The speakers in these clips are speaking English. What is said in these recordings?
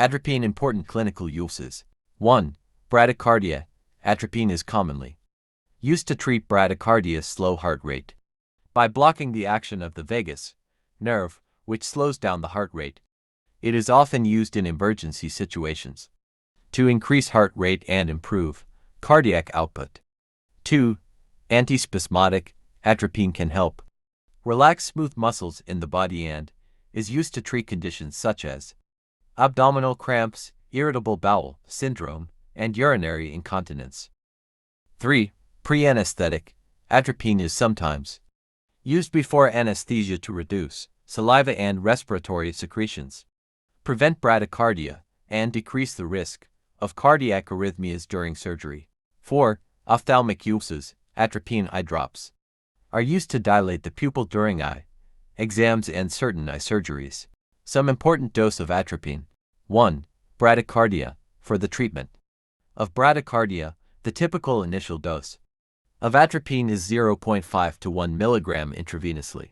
Atropine important clinical uses. 1. Bradycardia. Atropine is commonly used to treat bradycardia, slow heart rate. By blocking the action of the vagus nerve, which slows down the heart rate, it is often used in emergency situations to increase heart rate and improve cardiac output. 2. Antispasmodic. Atropine can help relax smooth muscles in the body and is used to treat conditions such as abdominal cramps, irritable bowel syndrome, and urinary incontinence. 3. Pre-anesthetic. Atropine is sometimes used before anesthesia to reduce saliva and respiratory secretions, prevent bradycardia, and decrease the risk of cardiac arrhythmias during surgery. 4. Ophthalmic uses. Atropine eye drops are used to dilate the pupil during eye exams and certain eye surgeries. Some important dose of atropine. 1. Bradycardia. For the treatment of bradycardia, the typical initial dose of atropine is 0.5 to 1 mg intravenously,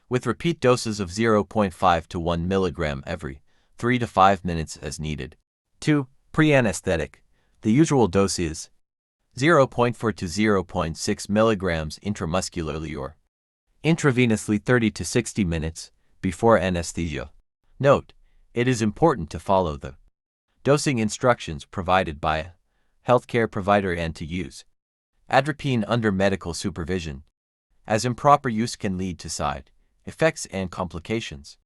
with repeat doses of 0.5 to 1 mg every 3 to 5 minutes as needed. 2. Pre-anesthetic. The usual dose is 0.4 to 0.6 mg intramuscularly or intravenously 30 to 60 minutes before anesthesia. Note: it is important to follow the dosing instructions provided by a healthcare provider and to use atropine under medical supervision, as improper use can lead to side effects and complications.